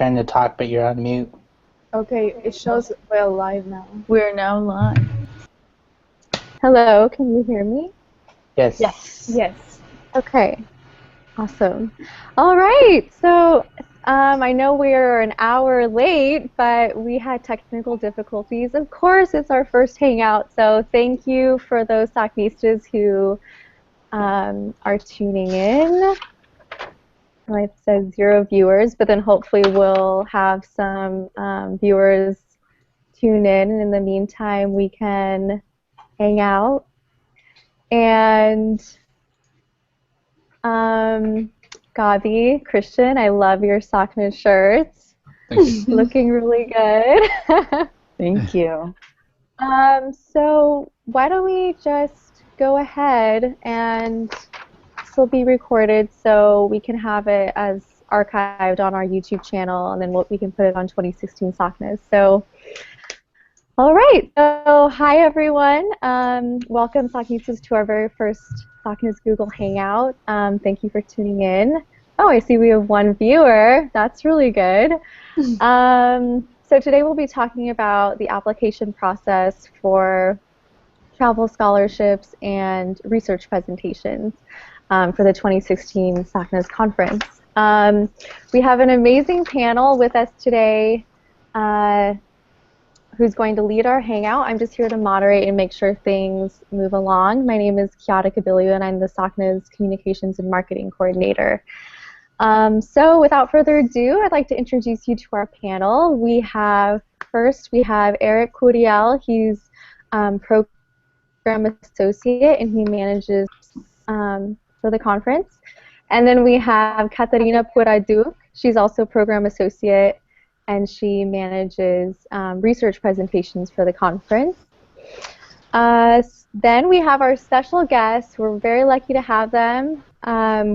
trying to talk, but you're on mute. Okay, it shows we're live now. We're now live. Hello, can you hear me? Yes. Yes. Okay, awesome. All right, so I know we're an hour late, but we had technical difficulties. Of course, it's our first hangout, so thank you for those SACNISTAs who are tuning in. It says 0 viewers, but then hopefully we'll have some viewers tune in, and in the meantime we can hang out. And Gabi, Christian, I love your SACNAS shirts. Looking really good. Thank you. So why don't we just go ahead, and this will be recorded so we can have it as archived on our YouTube channel, and then we can put it on 2016 SACNAS. So, all right. So hi everyone. Welcome SACNISTAs to our very first SACNAS Google Hangout. Thank you for tuning in. Oh, I see we have 1 viewer. That's really good. So today we'll be talking about the application process for travel scholarships and research presentations for the 2016 SACNAS conference. We have an amazing panel with us today who's going to lead our hangout. I'm just here to moderate and make sure things move along. My name is Kiara Kabiliu, and I'm the SACNAS Communications and Marketing Coordinator. So without further ado, I'd like to introduce you to our panel. First we have Eric Curiel. He's Program Associate, and he manages for the conference. And then we have Katarina Puraduk. She's also Program Associate, and she manages research presentations for the conference. Then we have our special guests. We're very lucky to have them.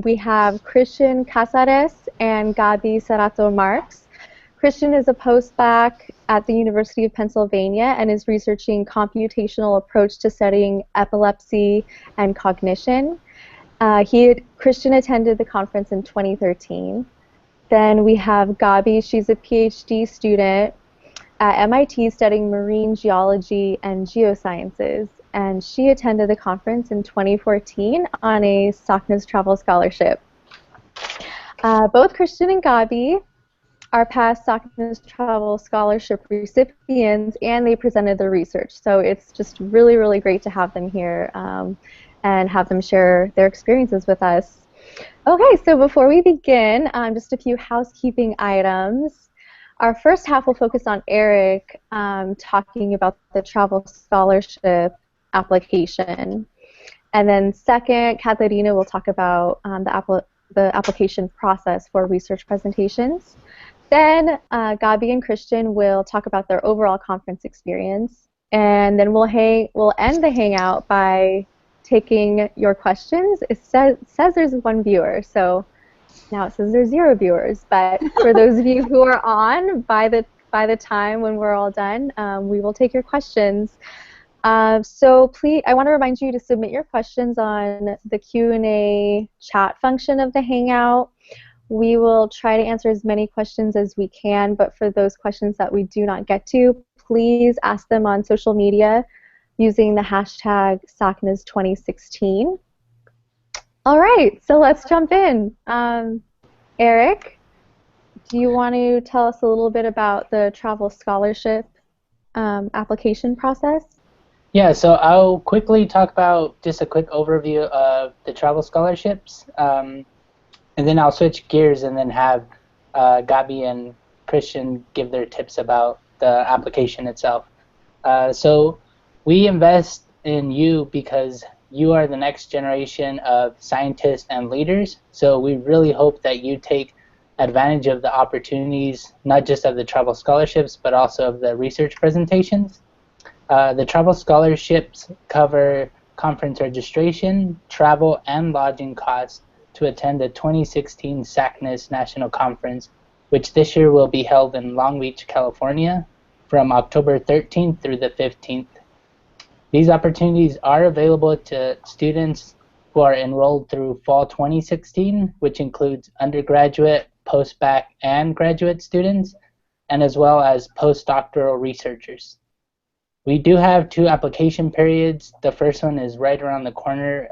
We have Christian Casares and Gabi Serrato Marx. Christian is a postdoc at the University of Pennsylvania and is researching computational approach to studying epilepsy and cognition. Christian attended the conference in 2013. Then we have Gabi. She's a PhD student at MIT studying marine geology and geosciences, and she attended the conference in 2014 on a SACNAS travel scholarship. Both Christian and Gabi are past SACNAS travel scholarship recipients, and they presented their research. So it's just really, really great to have them here and have them share their experiences with us. Okay, so before we begin, just a few housekeeping items. Our first half will focus on Eric talking about the travel scholarship application. And then second, Katarina will talk about the application process for research presentations. Then Gabi and Christian will talk about their overall conference experience. And then we'll end the hangout by taking your questions. It says there's 1 viewer, so now it says there's 0 viewers. But for those of you who are on, by the time when we're all done, we will take your questions. So please, I want to remind you to submit your questions on the Q&A chat function of the Hangout. We will try to answer as many questions as we can, but for those questions that we do not get to, please ask them on social media using the hashtag SACNAS2016. All right, so let's jump in. Eric, do you want to tell us a little bit about the travel scholarship application process? Yeah, so I'll quickly talk about just a quick overview of the travel scholarships, and then I'll switch gears and then have Gabi and Christian give their tips about the application itself. So we invest in you because you are the next generation of scientists and leaders, so we really hope that you take advantage of the opportunities, not just of the travel scholarships, but also of the research presentations. The travel scholarships cover conference registration, travel, and lodging costs to attend the 2016 SACNAS National Conference, which this year will be held in Long Beach, California, from October 13th through the 15th. These opportunities are available to students who are enrolled through fall 2016, which includes undergraduate, post-bac and graduate students, and as well as postdoctoral researchers. We do have 2 application periods. The first one is right around the corner.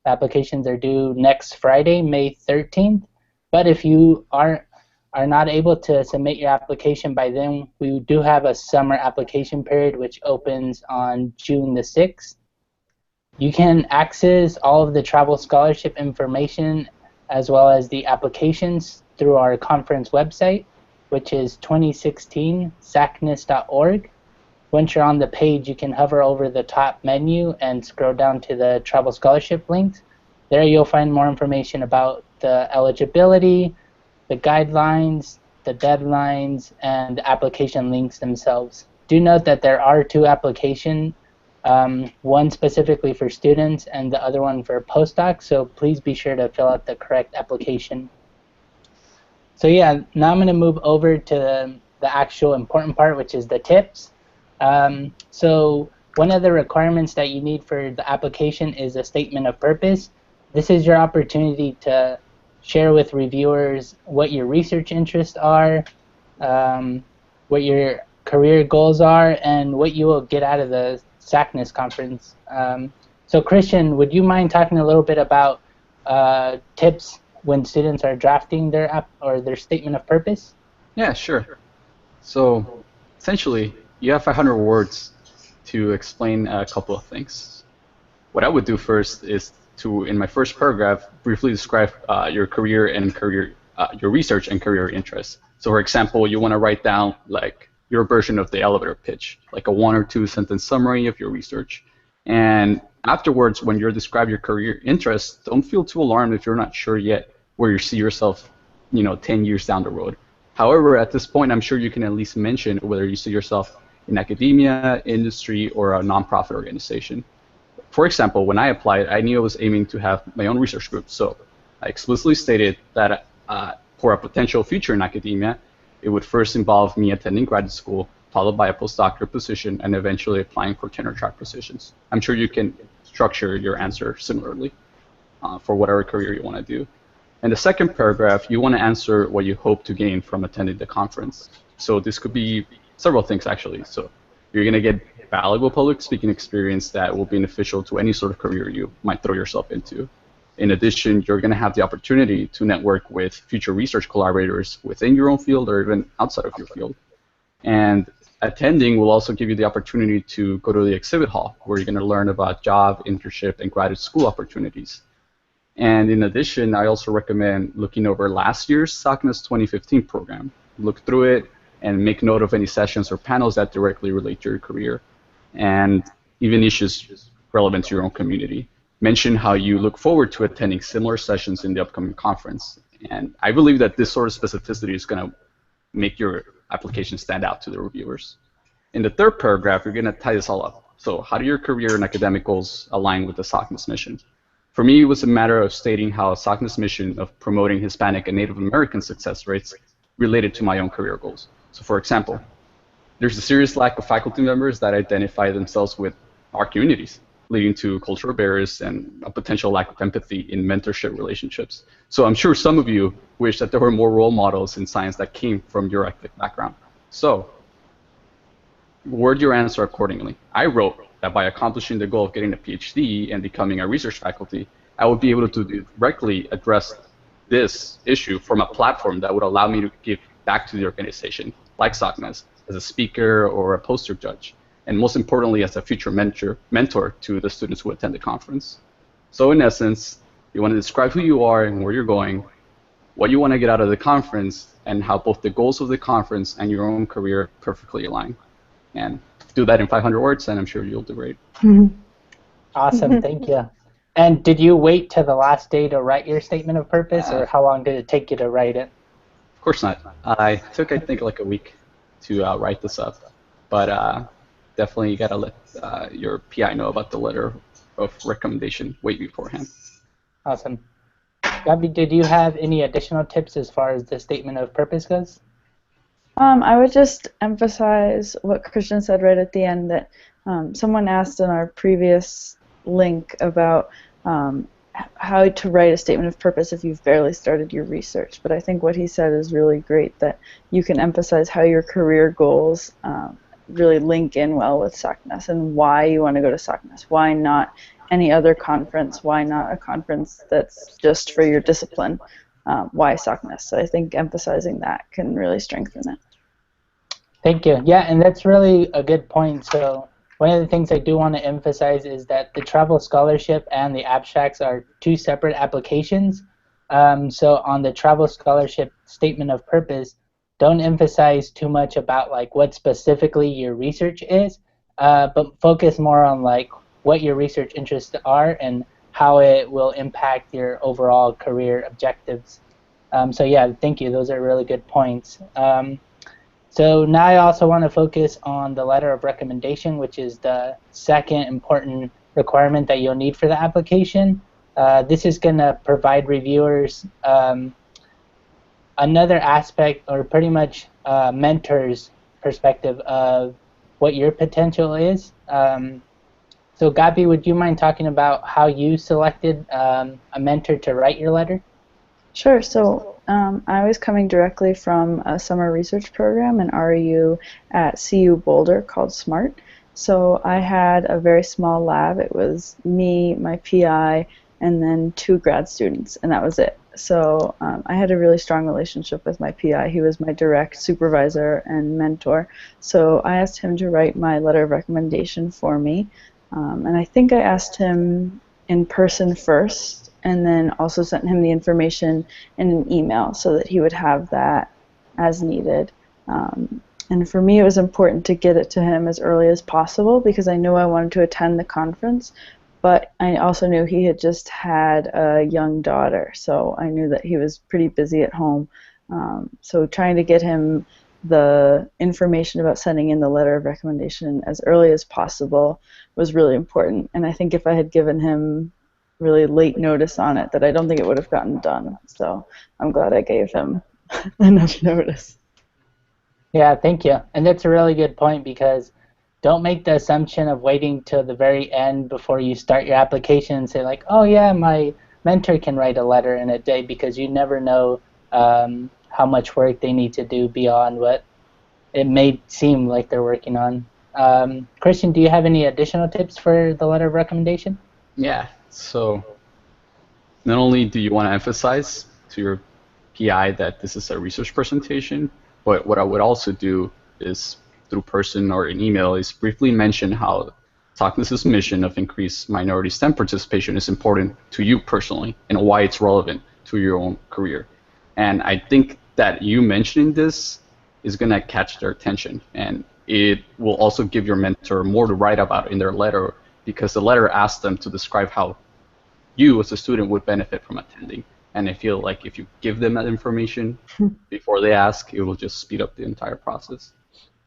Applications are due next Friday, May 13th. But if you are not able to submit your application by then, we do have a summer application period which opens on June the 6th. You can access all of the travel scholarship information as well as the applications through our conference website, which is 2016sacnis.org. Once you're on the page, you can hover over the top menu and scroll down to the travel scholarship links. There you'll find more information about the eligibility, the guidelines, the deadlines, and the application links themselves. Do note that there are 2 applications, one specifically for students and the other one for postdocs, so please be sure to fill out the correct application. So yeah, now I'm going to move over to the actual important part, which is the tips. So one of the requirements that you need for the application is a statement of purpose. This is your opportunity to share with reviewers what your research interests are, what your career goals are, and what you will get out of the SACNIS conference. So Christian, would you mind talking a little bit about tips when students are drafting their app or their statement of purpose? Yeah, sure. So essentially, you have 500 words to explain a couple of things. What I would do first is to, in my first paragraph, briefly describe your career and your research and career interests. So, for example, you want to write down like your version of the elevator pitch, like a 1 or 2 sentence summary of your research. And afterwards, when you're describing your career interests, don't feel too alarmed if you're not sure yet where you see yourself, 10 years down the road. However, at this point, I'm sure you can at least mention whether you see yourself in academia, industry, or a nonprofit organization. For example, when I applied, I knew I was aiming to have my own research group, so I explicitly stated that for a potential future in academia, it would first involve me attending graduate school, followed by a postdoctoral position, and eventually applying for tenure track positions. I'm sure you can structure your answer similarly for whatever career you want to do. In the second paragraph, you want to answer what you hope to gain from attending the conference. So this could be several things, actually. So you're going to get valuable public speaking experience that will be beneficial to any sort of career you might throw yourself into. In addition, you're going to have the opportunity to network with future research collaborators within your own field or even outside of your field. And attending will also give you the opportunity to go to the exhibit hall, where you're going to learn about job, internship, and graduate school opportunities. And in addition, I also recommend looking over last year's SACNAS 2015 program. Look through it and make note of any sessions or panels that directly relate to your career, and even issues relevant to your own community. Mention how you look forward to attending similar sessions in the upcoming conference. And I believe that this sort of specificity is going to make your application stand out to the reviewers. In the third paragraph, you're going to tie this all up. So how do your career and academic goals align with the SACNAS mission? For me, it was a matter of stating how SACNAS mission of promoting Hispanic and Native American success rates related to my own career goals. So for example, there's a serious lack of faculty members that identify themselves with our communities, leading to cultural barriers and a potential lack of empathy in mentorship relationships. So I'm sure some of you wish that there were more role models in science that came from your ethnic background. So word your answer accordingly. I wrote that by accomplishing the goal of getting a PhD and becoming a research faculty, I would be able to directly address this issue from a platform that would allow me to give back to the organization, like SACNAS, as a speaker or a poster judge, and most importantly, as a future mentor to the students who attend the conference. So in essence, you want to describe who you are and where you're going, what you want to get out of the conference, and how both the goals of the conference and your own career perfectly align. And do that in 500 words, and I'm sure you'll do great. Awesome, thank you. And did you wait till the last day to write your statement of purpose, or how long did it take you to write it? Of course not. I took, I think, like a week to write this up. But definitely you got to let your PI know about the letter of recommendation way beforehand. Awesome. Gabby, did you have any additional tips as far as the statement of purpose goes? I would just emphasize what Christian said right at the end, that someone asked in our previous link about how to write a statement of purpose if you've barely started your research. But I think what he said is really great, that you can emphasize how your career goals really link in well with SACNAS and why you want to go to SACNAS. Why not any other conference? Why not a conference that's just for your discipline? Why SACNAS? So I think emphasizing that can really strengthen it. Thank you. Yeah, and that's really a good point. So one of the things I do want to emphasize is that the travel scholarship and the abstracts are two separate applications. So on the travel scholarship statement of purpose, don't emphasize too much about like what specifically your research is, but focus more on like what your research interests are and how it will impact your overall career objectives. So yeah, thank you. Those are really good points. So now I also want to focus on the letter of recommendation, which is the second important requirement that you'll need for the application. This is going to provide reviewers another aspect, or pretty much mentor's perspective of what your potential is. So Gabi, would you mind talking about how you selected a mentor to write your letter? Sure. So I was coming directly from a summer research program in REU at CU Boulder called SMART. So I had a very small lab. It was me, my PI, and then 2 grad students, and that was it. So I had a really strong relationship with my PI. He was my direct supervisor and mentor. So I asked him to write my letter of recommendation for me. And I think I asked him in person first, and then also sent him the information in an email so that he would have that as needed. And for me, it was important to get it to him as early as possible because I knew I wanted to attend the conference, but I also knew he had just had a young daughter, so I knew that he was pretty busy at home. So trying to get him the information about sending in the letter of recommendation as early as possible was really important. And I think if I had given him really late notice on it, that I don't think it would have gotten done. So I'm glad I gave him enough notice. Yeah, thank you. And that's a really good point, because don't make the assumption of waiting till the very end before you start your application and say like, oh yeah, my mentor can write a letter in a day, because you never know how much work they need to do beyond what it may seem like they're working on. Christian, do you have any additional tips for the letter of recommendation? Yeah, so not only do you want to emphasize to your PI that this is a research presentation, but what I would also do is, through person or an email, is briefly mention how SACNIS's mission of increased minority STEM participation is important to you personally and why it's relevant to your own career. And I think that you mentioning this is going to catch their attention, and it will also give your mentor more to write about in their letter, because the letter asks them to describe how you as a student would benefit from attending. And I feel like if you give them that information before they ask, it will just speed up the entire process.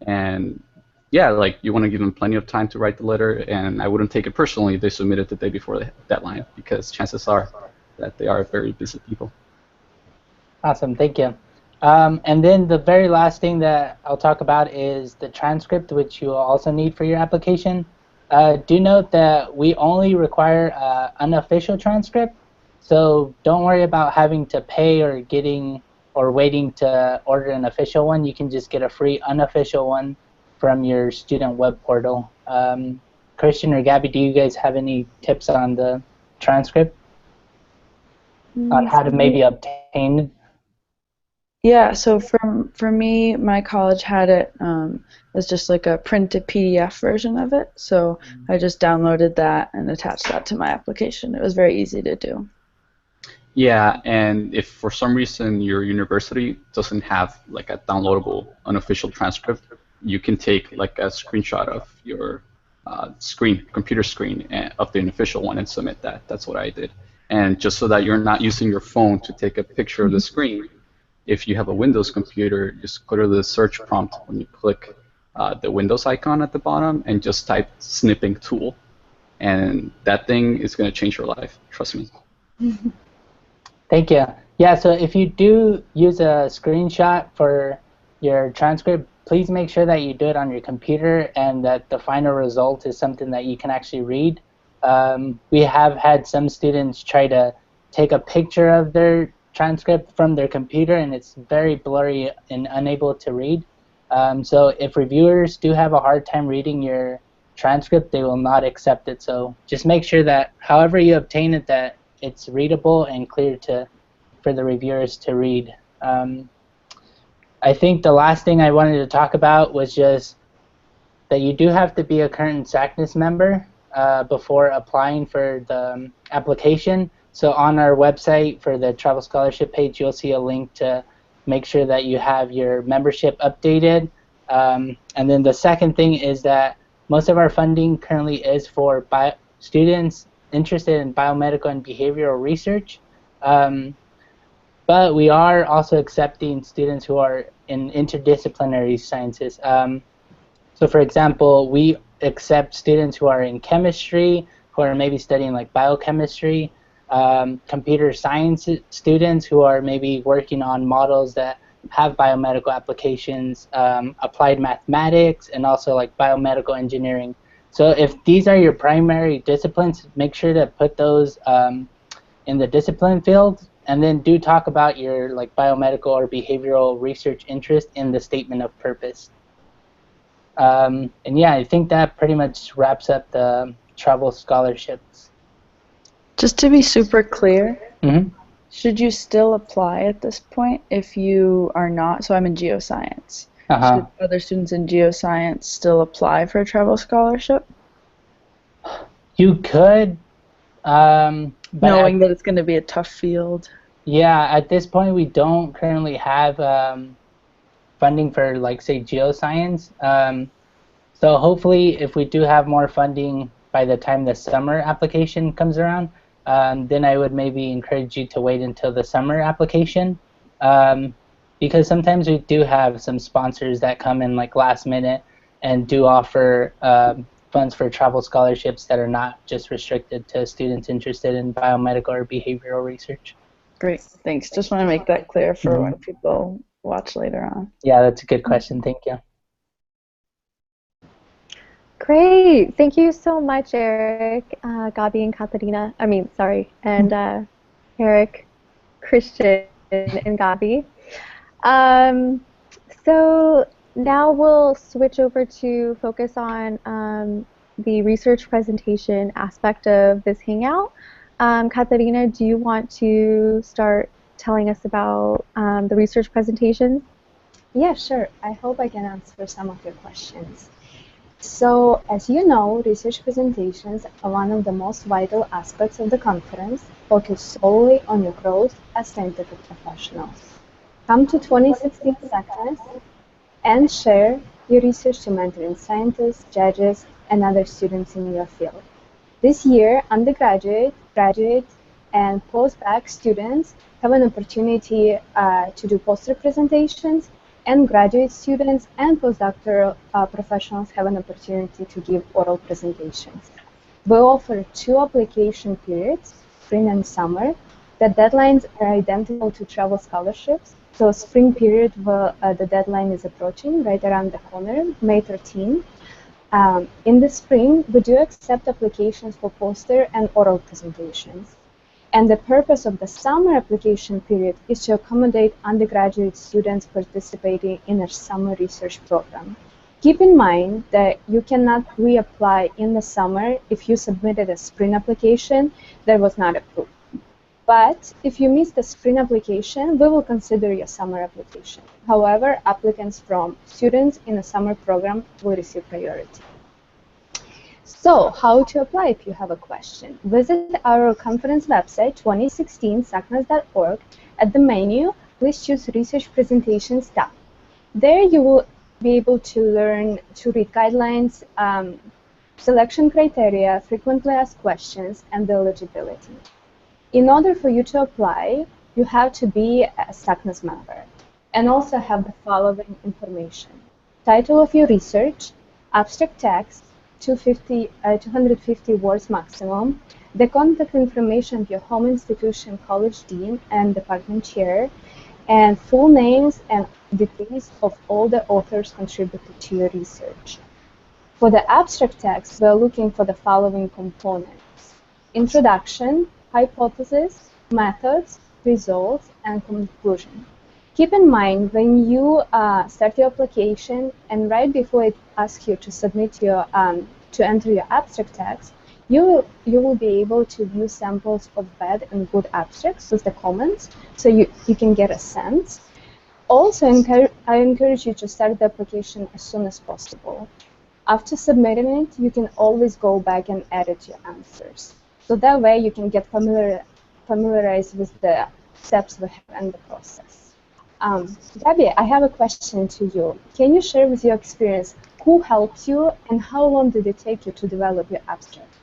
And yeah, like, you want to give them plenty of time to write the letter, and I wouldn't take it personally if they submit it the day before the deadline, because chances are that they are very busy people. Awesome, thank you. And then the very last thing that I'll talk about is the transcript, which you will also need for your application. Do note that we only require an unofficial transcript, so don't worry about having to pay or waiting to order an official one. You can just get a free unofficial one from your student web portal. Christian or Gabby, do you guys have any tips on the transcript? On how to maybe obtain? Yeah, so for me, my college had it as just like a printed PDF version of it, so I just downloaded that and attached that to my application. It was very easy to do. Yeah, and if for some reason your university doesn't have like a downloadable unofficial transcript, you can take like a screenshot of your computer screen of the unofficial one and submit that. That's what I did. And just so that you're not using your phone to take a picture of the screen, if you have a Windows computer, just go to the search prompt when you click the Windows icon at the bottom and just type snipping tool. And that thing is going to change your life, trust me. Thank you. Yeah, so if you do use a screenshot for your transcript, please make sure that you do it on your computer and that the final result is something that you can actually read. We have had some students try to take a picture of their transcript from their computer, and it's very blurry and unable to read. So if reviewers do have a hard time reading your transcript, they will not accept it. So just make sure that however you obtain it, that it's readable and clear for the reviewers to read. I think the last thing I wanted to talk about was just that you do have to be a current SACNIS member before applying for the application. So on our website for the travel scholarship page, you'll see a link to make sure that you have your membership updated. And then the second thing is that most of our funding currently is for students interested in biomedical and behavioral research. But we are also accepting students who are in interdisciplinary sciences. So for example, we accept students who are in chemistry, who are maybe studying like biochemistry, computer science students who are maybe working on models that have biomedical applications, applied mathematics, and also like biomedical engineering. So if these are your primary disciplines, make sure to put those in the discipline field, and then do talk about your like biomedical or behavioral research interest in the statement of purpose. And yeah, I think that pretty much wraps up the travel scholarships. Just to be super clear, Mm-hmm. should you still apply at this point if you are not? So I'm in geoscience. Uh-huh. Should other students in geoscience still apply for a travel scholarship? You could, but Knowing that it's going to be a tough field. yeah, at this point we don't currently have funding for like say geoscience. So hopefully if we do have more funding by the time the summer application comes around, then I would maybe encourage you to wait until the summer application, because sometimes we do have some sponsors that come in like last minute and do offer funds for travel scholarships that are not just restricted to students interested in biomedical or behavioral research. Great, thanks. Just want to make that clear for when people watch later on. Yeah, that's a good question. Thank you. Great. Thank you so much, Eric, Gabi, and Katarina. And Eric, Christian, and Gabi. So now we'll switch over to focus on the research presentation aspect of this hangout. Katarina, do you want to start telling us about the research presentations? Yeah, sure. I hope I can answer some of your questions. So, as you know, research presentations are one of the most vital aspects of the conference, focused solely on your growth as scientific professionals. Come to 2016 SACNAS and share your research to mentoring scientists, judges, and other students in your field. This year, undergraduate, graduate, and postbac students have an opportunity to do poster presentations, and graduate students and postdoctoral professionals have an opportunity to give oral presentations. We offer 2 application periods, spring and summer. The deadlines are identical to travel scholarships. So spring period, the deadline is approaching right around the corner, May 13. In the spring, we do accept applications for poster and oral presentations. And the purpose of the summer application period is to accommodate undergraduate students participating in a summer research program. Keep in mind that you cannot reapply in the summer if you submitted a spring application that was not approved. But if you miss the spring application, we will consider your summer application. However, applicants from students in a summer program will receive priority. So, how to apply if you have a question? Visit our conference website, 2016sacnas.org. At the menu, please choose Research Presentations tab. There you will be able to learn to read guidelines, selection criteria, frequently asked questions, and the eligibility. In order for you to apply, you have to be a SACNAS member and also have the following information: title of your research, abstract text, 250 words maximum, the contact information of your home institution, college dean, and department chair, and full names and degrees of all the authors contributed to your research. For the abstract text, we're looking for the following components: introduction, hypothesis, methods, results, and conclusion. Keep in mind when you start your application and right before it asks you to submit your to enter your abstract text, you will be able to view samples of bad and good abstracts with the comments, so you can get a sense. Also, I encourage you to start the application as soon as possible. After submitting it, you can always go back and edit your answers. So that way you can get familiarized with the steps we have in the process. Gabby, I have a question to you. Can you share with your experience who helped you and how long did it take you to develop your abstract?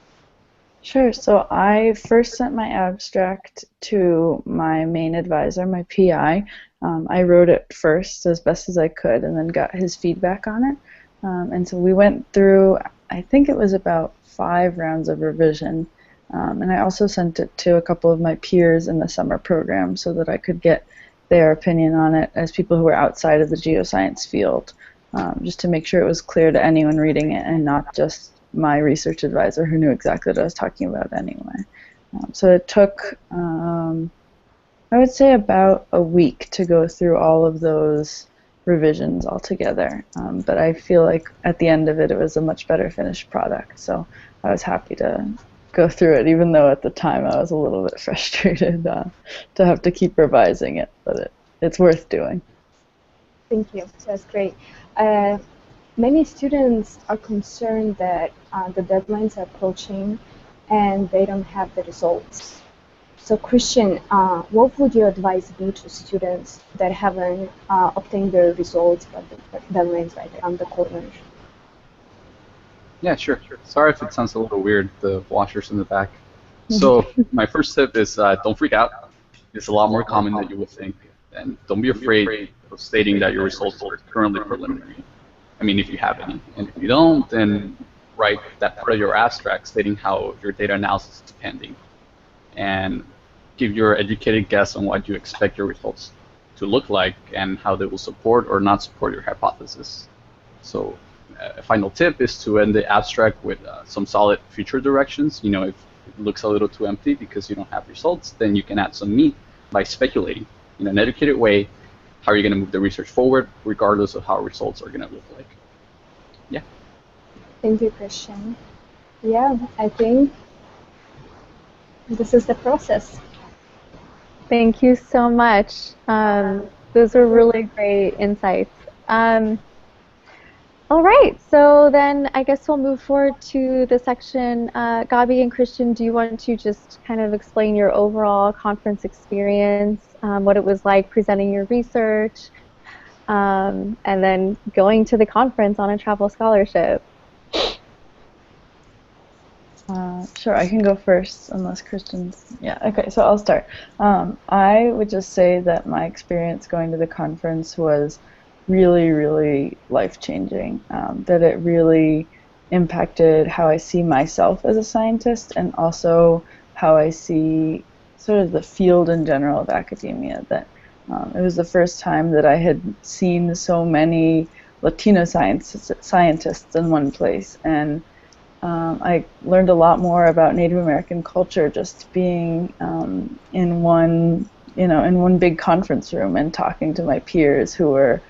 Sure. So I first sent my abstract to my main advisor, my PI. I wrote it first as best as I could and then got his feedback on it. And so we went through, I think it was about 5 rounds of revision. And I also sent it to a couple of my peers in the summer program so that I could get their opinion on it as people who were outside of the geoscience field, just to make sure it was clear to anyone reading it and not just my research advisor who knew exactly what I was talking about anyway. So it took, I would say, about a week to go through all of those revisions altogether. But I feel like at the end of it, it was a much better finished product. So I was happy to go through it, even though at the time I was a little bit frustrated to have to keep revising it. But it's worth doing. Thank you. That's great. Many students are concerned that the deadlines are approaching and they don't have the results. So Christian, what would your advice be to students that haven't obtained their results but the deadlines right around the corner? Yeah, sure. Sorry if it sounds a little weird, the washers in the back. So my first tip is don't freak out. It's a lot more common than you would think. And don't be afraid of stating that your results are currently preliminary. I mean, if you have any. And if you don't, then write that part of your abstract stating how your data analysis is pending. And give your educated guess on what you expect your results to look like and how they will support or not support your hypothesis. So a final tip is to end the abstract with some solid future directions. You know, if it looks a little too empty because you don't have results, then you can add some meat by speculating in an educated way how are you going to move the research forward regardless of how results are going to look like. Yeah. Thank you, Christian. Yeah, I think this is the process. Thank you so much. Those are really great insights. All right, so then I guess we'll move forward to the section. Gabi and Christian, do you want to just kind of explain your overall conference experience, what it was like presenting your research, and then going to the conference on a travel scholarship? Sure, I can go first unless Christian's... Yeah, okay, so I'll start. I would just say that my experience going to the conference was really, really life-changing, that it really impacted how I see myself as a scientist and also how I see sort of the field in general of academia. That it was the first time that I had seen so many Latino scientists in one place, and I learned a lot more about Native American culture just being in one big conference room and talking to my peers who were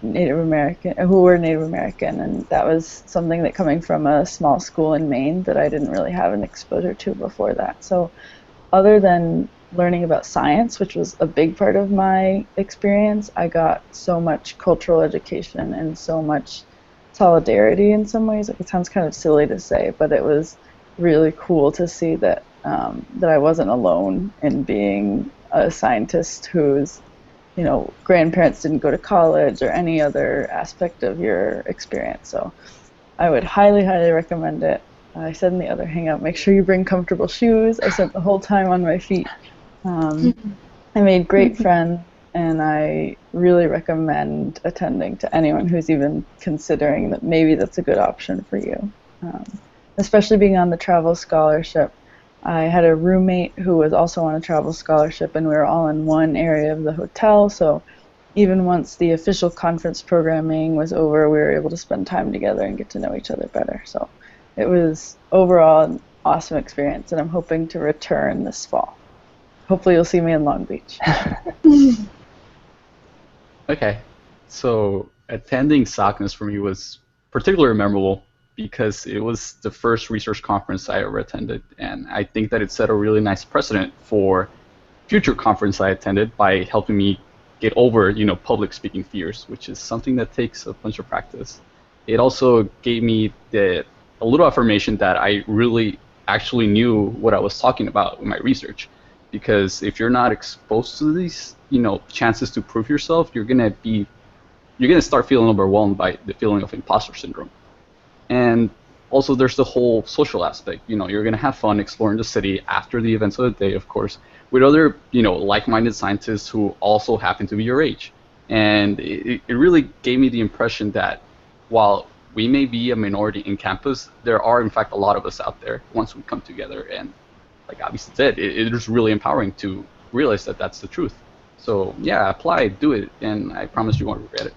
Native American, and that was something that, coming from a small school in Maine, that I didn't really have an exposure to before that. So other than learning about science, which was a big part of my experience, I got so much cultural education and so much solidarity in some ways. Like, it sounds kind of silly to say, but it was really cool to see that that I wasn't alone in being a scientist whose grandparents didn't go to college or any other aspect of your experience. So I would highly, highly recommend it. I said in the other hangout, make sure you bring comfortable shoes. I spent the whole time on my feet. I made great friends, and I really recommend attending to anyone who's even considering that maybe that's a good option for you. Especially being on the travel scholarship. I had a roommate who was also on a travel scholarship, and we were all in one area of the hotel, so even once the official conference programming was over, we were able to spend time together and get to know each other better. So it was overall an awesome experience, and I'm hoping to return this fall. Hopefully you'll see me in Long Beach. Okay, so attending SACNAS for me was particularly memorable because it was the first research conference I ever attended, and I think that it set a really nice precedent for future conference I attended by helping me get over, public speaking fears, which is something that takes a bunch of practice. It also gave me a little affirmation that I really actually knew what I was talking about with my research, because if you're not exposed to these, chances to prove yourself, you're gonna start feeling overwhelmed by the feeling of imposter syndrome. And also there's the whole social aspect. You're gonna have fun exploring the city after the events of the day, of course, with other, like-minded scientists who also happen to be your age. And it really gave me the impression that while we may be a minority in campus, there are in fact a lot of us out there once we come together. And like Abby said, it is really empowering to realize that that's the truth. So yeah, apply, do it, and I promise you won't regret it.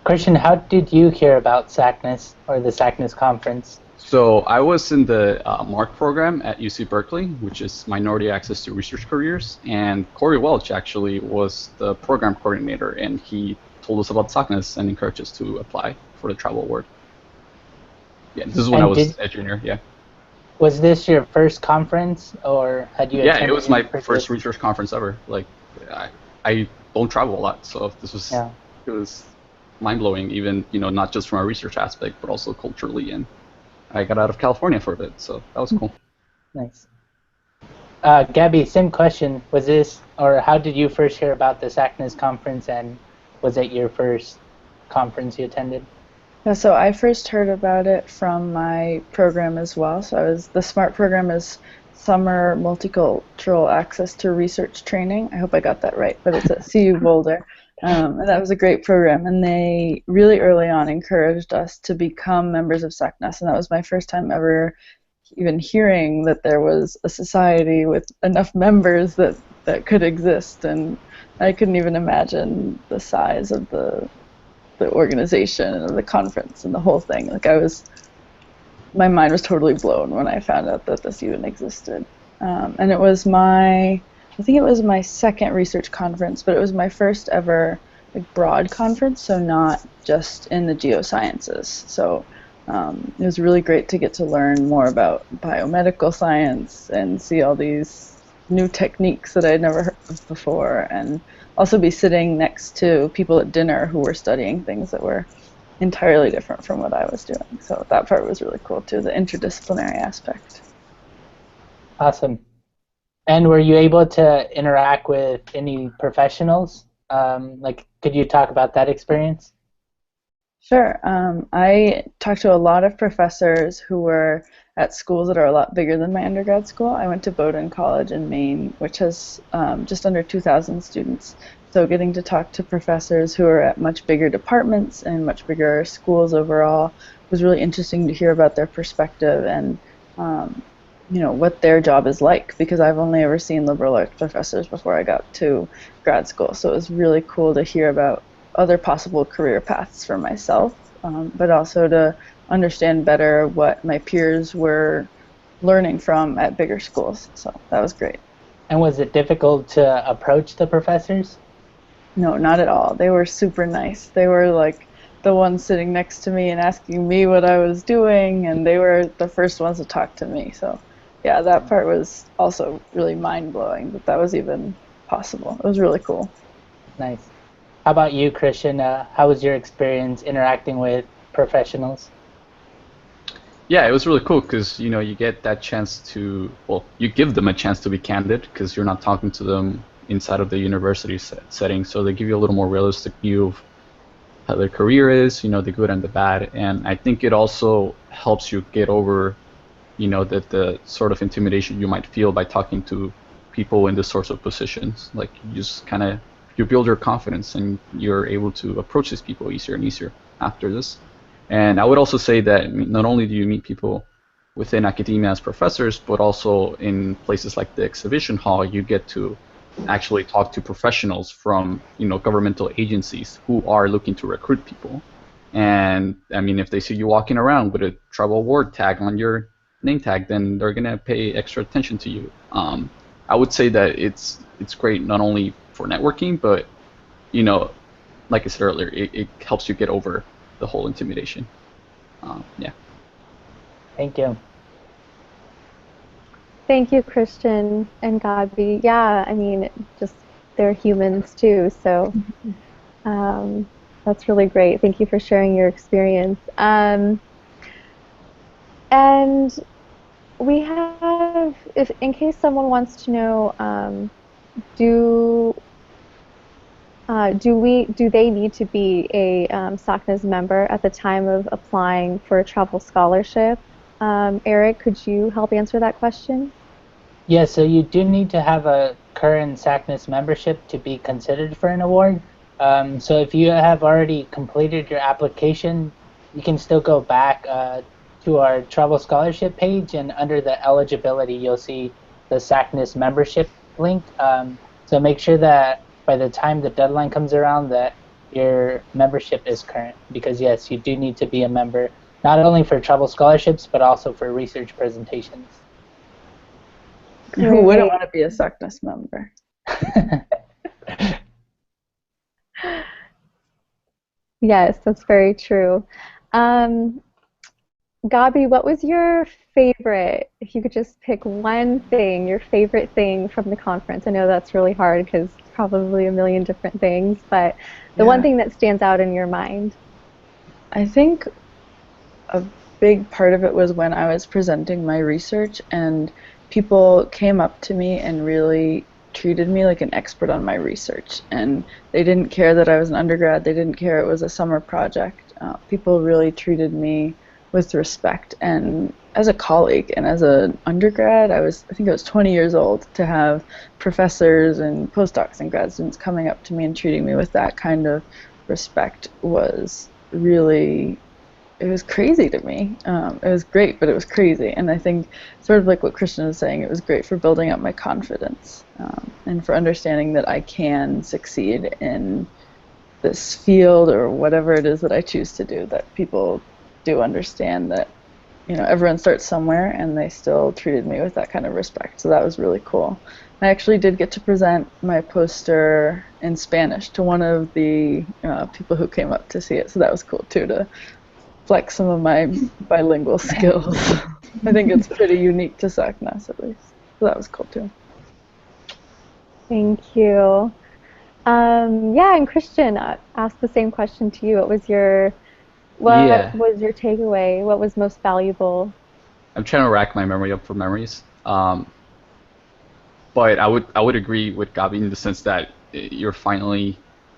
Christian, how did you hear about SACNAS or the SACNAS conference? So I was in the MARC program at UC Berkeley, which is Minority Access to Research Careers, and Corey Welch actually was the program coordinator, and he told us about SACNAS and encouraged us to apply for the travel award. Yeah, this is when I was a junior, yeah. Was this your first conference, or had you attended? Yeah, it was my first research conference ever. Like, I don't travel a lot, so this was it was mind-blowing, even, not just from a research aspect, but also culturally, and I got out of California for a bit, so that was cool. Nice. Gabby, same question. Was this, or how did you first hear about the SACNAS conference, and was it your first conference you attended? Yeah, so I first heard about it from my program as well. So the SMART program is Summer Multicultural Access to Research Training. I hope I got that right, but it's at CU Boulder. And that was a great program, and they really early on encouraged us to become members of SACNAS, and that was my first time ever even hearing that there was a society with enough members that could exist, and I couldn't even imagine the size of the organization and the conference and the whole thing. Like, my mind was totally blown when I found out that this even existed. And it was I think it was my second research conference, but it was my first ever broad conference, so not just in the geosciences. So it was really great to get to learn more about biomedical science and see all these new techniques that I'd never heard of before, and also be sitting next to people at dinner who were studying things that were entirely different from what I was doing. So that part was really cool too, the interdisciplinary aspect. Awesome. And were you able to interact with any professionals? Could you talk about that experience? Sure. I talked to a lot of professors who were at schools that are a lot bigger than my undergrad school. I went to Bowdoin College in Maine, which has just under 2,000 students. So getting to talk to professors who are at much bigger departments and much bigger schools overall was really interesting to hear about their perspective and what their job is like, because I've only ever seen liberal arts professors before I got to grad school. So it was really cool to hear about other possible career paths for myself, but also to understand better what my peers were learning from at bigger schools. So that was great. And was it difficult to approach the professors? No, not at all. They were super nice. They were like the ones sitting next to me and asking me what I was doing, and they were the first ones to talk to me. So yeah, that part was also really mind-blowing that was even possible. It was really cool. Nice. How about you, Christian? How was your experience interacting with professionals? Yeah, it was really cool because, you get that chance to, you give them a chance to be candid because you're not talking to them inside of the university setting, so they give you a little more realistic view of how their career is, the good and the bad, and I think it also helps you get over, the sort of intimidation you might feel by talking to people in this sorts of positions. Like, you just you build your confidence and you're able to approach these people easier and easier after this. And I would also say that not only do you meet people within academia as professors, but also in places like the exhibition hall, you get to actually talk to professionals from governmental agencies who are looking to recruit people. And I mean, if they see you walking around with a tribal award tag on your name tag, then they're gonna pay extra attention to you. I would say that it's great not only for networking, but like I said earlier, it helps you get over the whole intimidation. Yeah. Thank you. Thank you, Christian and Gabi. Yeah, I mean, just they're humans too, so that's really great. Thank you for sharing your experience. And we have, if in case someone wants to know, do they need to be a SACNAS member at the time of applying for a travel scholarship? Eric, could you help answer that question? Yeah, so you do need to have a current SACNIS membership to be considered for an award. So if you have already completed your application, you can still go back to our travel scholarship page, and under the eligibility, you'll see the SACNIS membership link. So make sure that by the time the deadline comes around that your membership is current, because yes, you do need to be a member, not only for travel scholarships, but also for research presentations. Who wouldn't want to be a SACNAS member? Yes, that's very true. Gabi, what was your favorite, if you could just pick one thing, your favorite thing from the conference? I know that's really hard because probably a million different things, but the one thing that stands out in your mind. I think a big part of it was when I was presenting my research and people came up to me and really treated me like an expert on my research. And they didn't care that I was an undergrad, they didn't care it was a summer project. People really treated me with respect. And as a colleague and as an undergrad, I think I was 20 years old, to have professors and postdocs and grad students coming up to me and treating me with that kind of respect was really, it was crazy to me. It was great, but it was crazy. And I think, sort of like what Christian was saying, it was great for building up my confidence and for understanding that I can succeed in this field or whatever it is that I choose to do, that people do understand that everyone starts somewhere, and they still treated me with that kind of respect. So that was really cool. I actually did get to present my poster in Spanish to one of the people who came up to see it, so that was cool too, to flex some of my bilingual skills. I think it's pretty unique to SACNAS, at least. So that was cool too. Thank you. Yeah, and Christian, asked the same question to you. What was your takeaway? What was most valuable? I'm trying to rack my memory up for memories. But I would agree with Gabi in the sense that you're finally,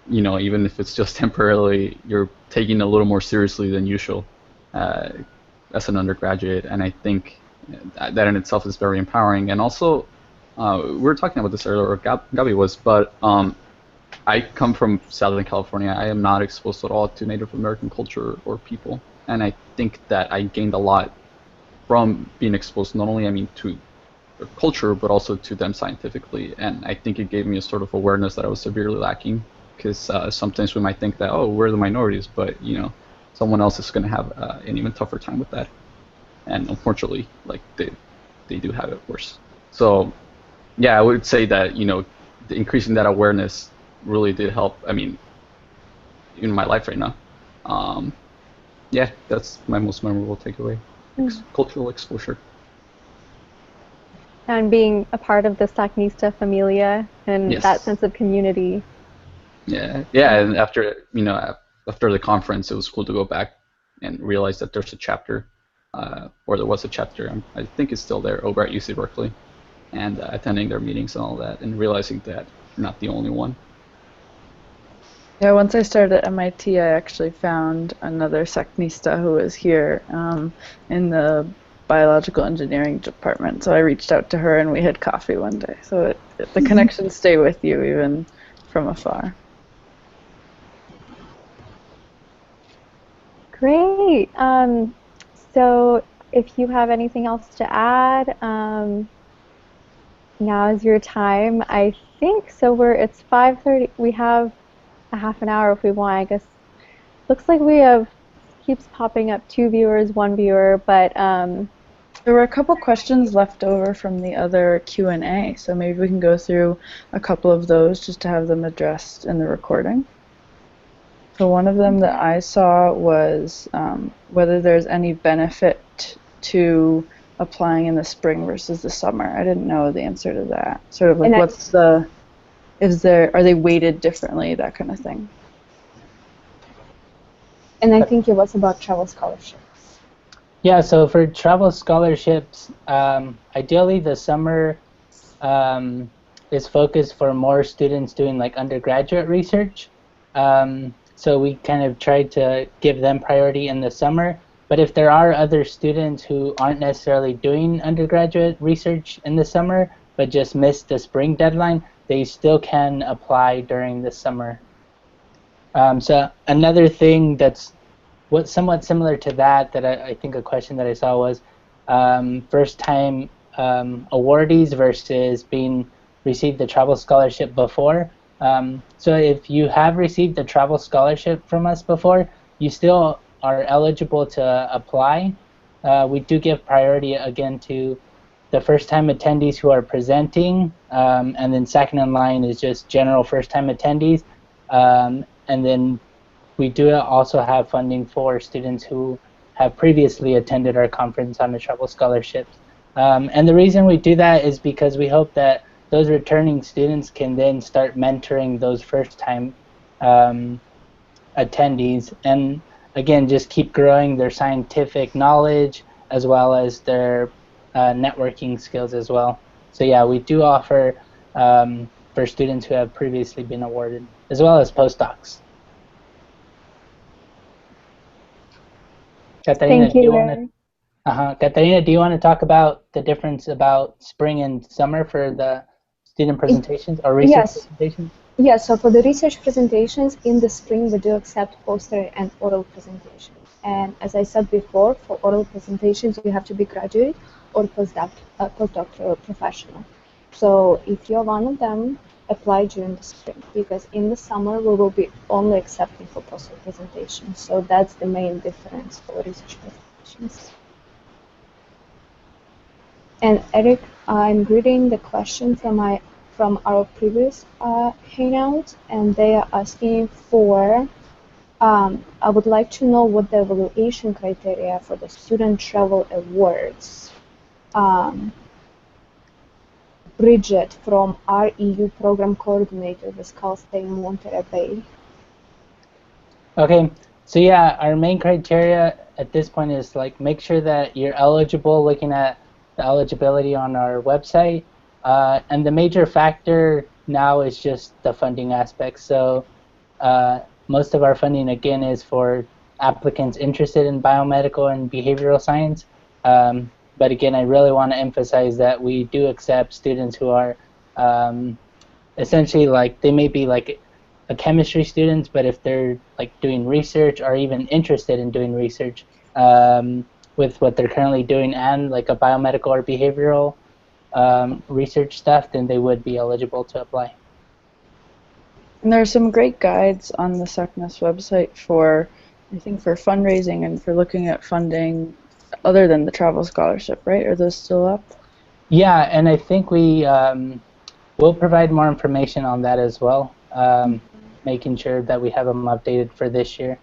even if it's just temporarily, you're taking it a little more seriously than usual as an undergraduate, and I think that in itself is very empowering. And also, we were talking about this earlier, or Gabi was, but I come from Southern California. I am not exposed at all to Native American culture or people, and I think that I gained a lot from being exposed, not only, to their culture, but also to them scientifically. And I think it gave me a sort of awareness that I was severely lacking, because sometimes we might think that, oh, we're the minorities, but someone else is going to have an even tougher time with that. And unfortunately, like they do have it worse. So yeah, I would say that increasing that awareness really did help. In my life right now. Yeah, that's my most memorable takeaway. Cultural exposure. And being a part of the SACNISTA familia and Yes. that sense of community. Yeah, and after the conference, it was cool to go back and realize that there's a chapter, or there was a chapter. I think it's still there over at UC Berkeley, and attending their meetings and all that, and realizing that you're not the only one. Yeah, once I started at MIT, I actually found another SACNISTA who was here in the biological engineering department. So I reached out to her and we had coffee one day. So the connections stay with you even from afar. Great. So if you have anything else to add, now is your time. I think so. It's 5:30. We have a half an hour if we want. I guess looks like we have keeps popping up 2 viewers, 1 viewer, but There were a couple questions left over from the other Q&A, so maybe we can go through a couple of those just to have them addressed in the recording. So one of them that I saw was whether there's any benefit to applying in the spring versus the summer. I didn't know the answer to that. Sort of like are they weighted differently, that kind of thing. And I think it was about travel scholarships. Yeah, so for travel scholarships, ideally the summer is focused for more students doing like undergraduate research. So we kind of try to give them priority in the summer. But if there are other students who aren't necessarily doing undergraduate research in the summer, but just missed the spring deadline, they still can apply during the summer. So another thing that's somewhat similar to that I think a question that I saw was first-time awardees versus received the travel scholarship before. So if you have received a travel scholarship from us before, you still are eligible to apply. We do give priority again to the first-time attendees who are presenting, and then second in line is just general first-time attendees, and then we do also have funding for students who have previously attended our conference on the travel scholarships. And the reason we do that is because we hope that those returning students can then start mentoring those first-time attendees, and again, just keep growing their scientific knowledge as well as their networking skills as well. So yeah, we do offer for students who have previously been awarded, as well as postdocs. Katarina, thank you, Larry. Katarina, do you want to talk about the difference about spring and summer for the student presentations or research presentations? Yes, so for the research presentations, in the spring we do accept poster and oral presentations. And as I said before, for oral presentations you have to be graduate or postdoctoral professional. So if you're one of them, apply during the spring, because in the summer we will be only accepting for poster presentations. So that's the main difference for research presentations. And Eric, I'm reading the question from our previous hangout, and they are asking for, I would like to know what the evaluation criteria for the student travel awards. Bridget from REU program coordinator with Cal State in Monterey Bay. Okay, so yeah, our main criteria at this point is like make sure that you're eligible, looking at the eligibility on our website. And the major factor now is just the funding aspect. So most of our funding, again, is for applicants interested in biomedical and behavioral science. But again, I really want to emphasize that we do accept students who are essentially like, they may be like a chemistry students, but if they're like doing research or even interested in doing research with what they're currently doing and like a biomedical or behavioral research stuff, then they would be eligible to apply. And there are some great guides on the SACNAS website for, I think, for fundraising and for looking at funding other than the travel scholarship, right? Are those still up? Yeah, and I think we will provide more information on that as well, making sure that we have them updated for this year.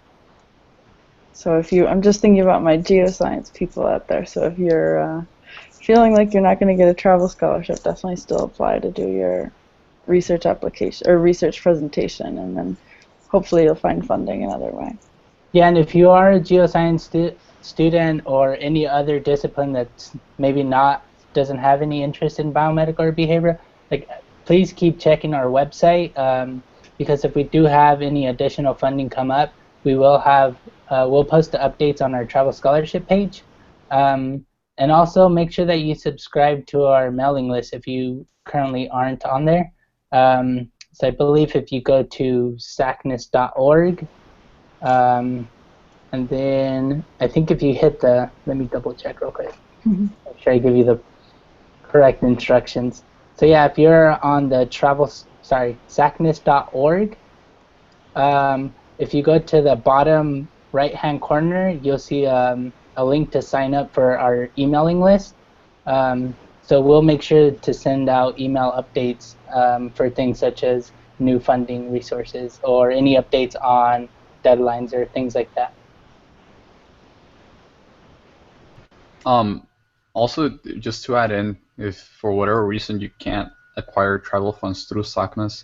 So if you, I'm just thinking about my geoscience people out there, so if you're feeling like you're not going to get a travel scholarship, definitely still apply to do your research application or research presentation, and then hopefully you'll find funding another way. Yeah, and if you are a geoscience student or any other discipline that's maybe doesn't have any interest in biomedical or behavior, like please keep checking our website, because if we do have any additional funding come up, we will have we'll post the updates on our travel scholarship page. And also make sure that you subscribe to our mailing list if you currently aren't on there. So I believe if you go to SACNISTAS.org, and then I think if you hit let me double check real quick. Make sure I give you the correct instructions. So yeah, if you're on the SACNIST.org, if you go to the bottom right-hand corner, you'll see a link to sign up for our emailing list. So we'll make sure to send out email updates for things such as new funding resources or any updates on deadlines or things like that. Also, just to add in, if for whatever reason you can't acquire travel funds through SACNAS,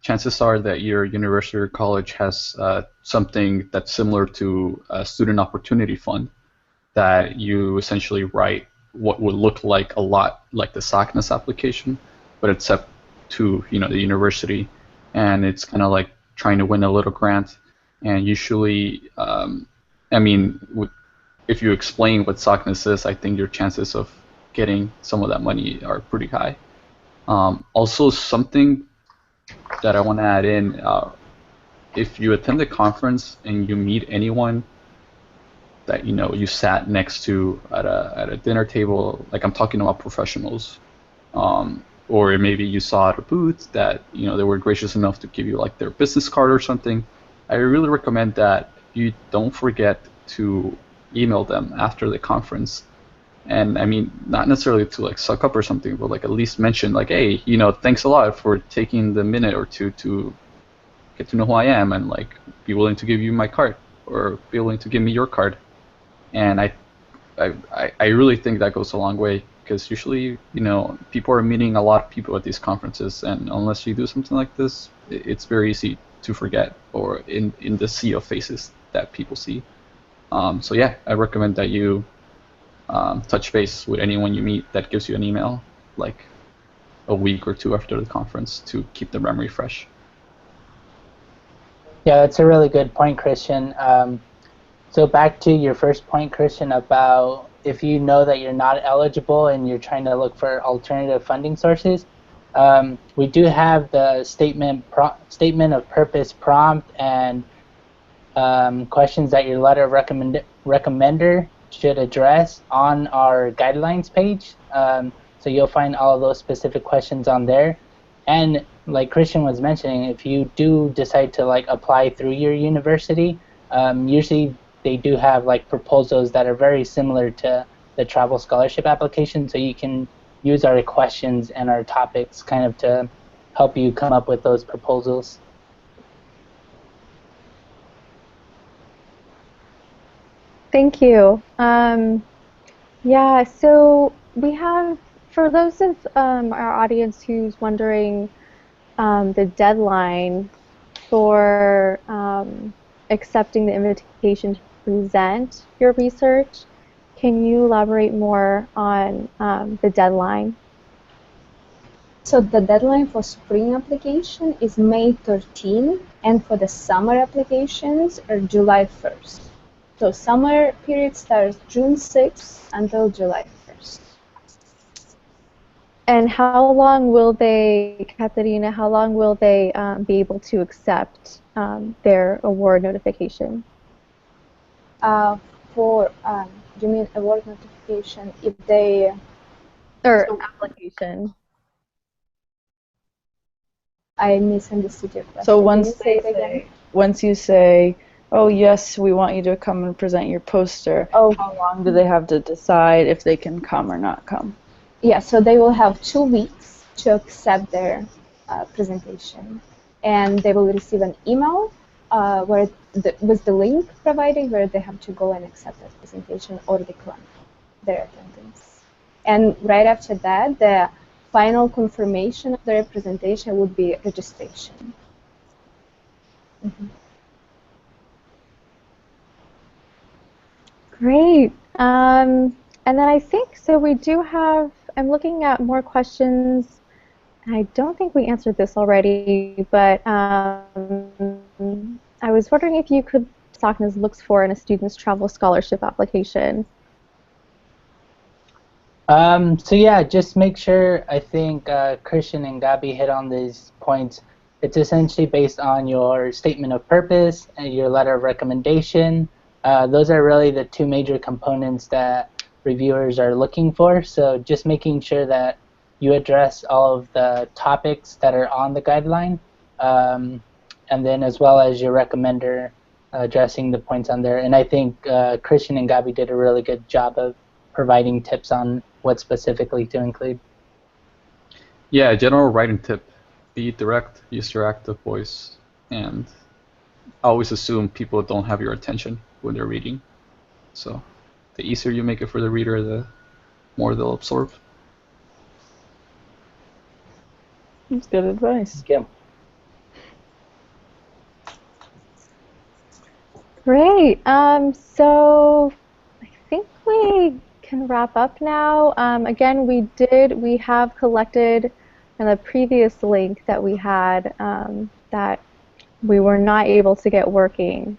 chances are that your university or college has something that's similar to a student opportunity fund that you essentially write what would look like a lot like the SACNAS application, but it's up to the university, and it's kind of like trying to win a little grant. And usually, I mean, if you explain what SACNAS is, I think your chances of getting some of that money are pretty high. Also, something that I want to add in, if you attend the conference and you meet anyone that you sat next to at a dinner table, like I'm talking about professionals, or maybe you saw at a booth that they were gracious enough to give you like their business card or something, I really recommend that you don't forget to email them after the conference. And I mean, not necessarily to like suck up or something, but like at least mention like, hey, thanks a lot for taking the minute or two to get to know who I am, and like be willing to give you my card or be willing to give me your card. And I really think that goes a long way, because usually people are meeting a lot of people at these conferences, and unless you do something like this, it's very easy to forget, or in the sea of faces that people see. So yeah, I recommend that you touch base with anyone you meet that gives you an email like a week or two after the conference to keep the memory fresh. Yeah, that's a really good point, Christian. So back to your first point, Christian, about if you know that you're not eligible and you're trying to look for alternative funding sources, we do have the statement of purpose prompt and questions that your letter of recommender should address on our guidelines page. So you'll find all of those specific questions on there. And like Christian was mentioning, if you do decide to like apply through your university, usually they do have like proposals that are very similar to the travel scholarship application, so you can use our questions and our topics kind of to help you come up with those proposals. Thank you. Yeah, so we have, for those of our audience who's wondering the deadline for accepting the invitation to present your research, can you elaborate more on the deadline? So the deadline for spring application is May 13, and for the summer applications are July 1st. So summer period starts June 6th until July 1st. And how long will they, Katerina, how long will they be able to accept their award notification? You mean award notification if they... Or application. I misunderstood your question. So once you say, oh yes, we want you to come and present your poster, how long do they have to decide if they can come or not come? Yeah, so they will have 2 weeks to accept their presentation, and they will receive an email with the link provided where they have to go and accept that presentation or decline their attendance. And right after that, the final confirmation of their presentation would be registration. Mm-hmm. Great. And then I think, so we do have, I'm looking at more questions. I don't think we answered this already, but I was wondering if you could, SACNAS looks for in a student's travel scholarship application. So yeah, just make sure, I think Christian and Gabi hit on these points. It's essentially based on your statement of purpose and your letter of recommendation. Those are really the 2 major components that reviewers are looking for. So just making sure that you address all of the topics that are on the guideline, and then as well as your recommender addressing the points on there. And I think Christian and Gabi did a really good job of providing tips on what specifically to include. Yeah, general writing tip: be direct, use your active voice, and always assume people don't have your attention when they're reading. So the easier you make it for the reader, the more they'll absorb. That's good advice. Yeah. Great. So I think we can wrap up now. Again, we have collected in the previous link that we had that we were not able to get working.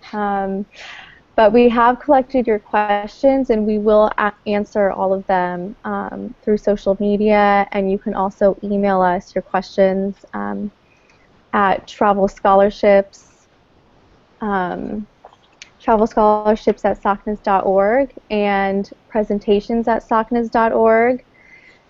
But we have collected your questions, and we will answer all of them through social media, and you can also email us your questions at travel scholarships at SACNIS.org and presentations at SACNIS.org.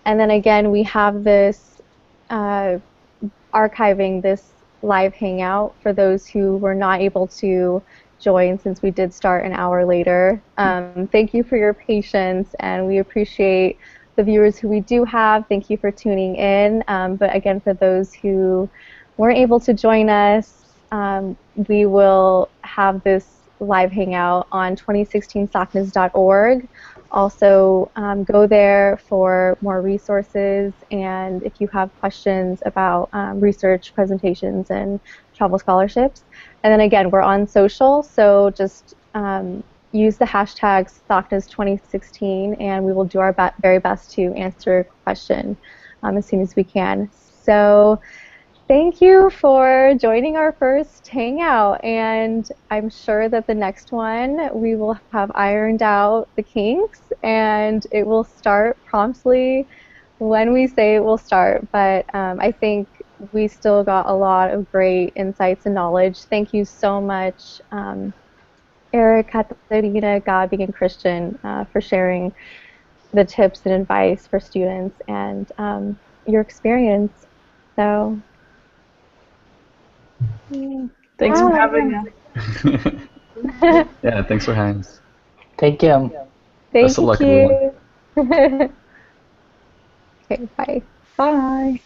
And then again, we have this archiving this live hangout for those who were not able to join since we did start an hour later. Thank you for your patience, and we appreciate the viewers who we do have. Thank you for tuning in. But again, for those who weren't able to join us, we will have this live hangout on 2016sacnas.org. Also, go there for more resources, and if you have questions about research, presentations, and travel scholarships. And then again, we're on social, so just use the hashtag SACNAS2016, and we will do our very best to answer your question as soon as we can. So thank you for joining our first hangout, and I'm sure that the next one we will have ironed out the kinks, and it will start promptly when we say it will start. But I think we still got a lot of great insights and knowledge. Thank you so much, Eric, Katarina, Gabi, and Christian for sharing the tips and advice for students and your experience. So. Thanks for having us. Yeah, thanks for having us. Thank you. Thank Best of luck, you. everyone. Okay, bye. Bye.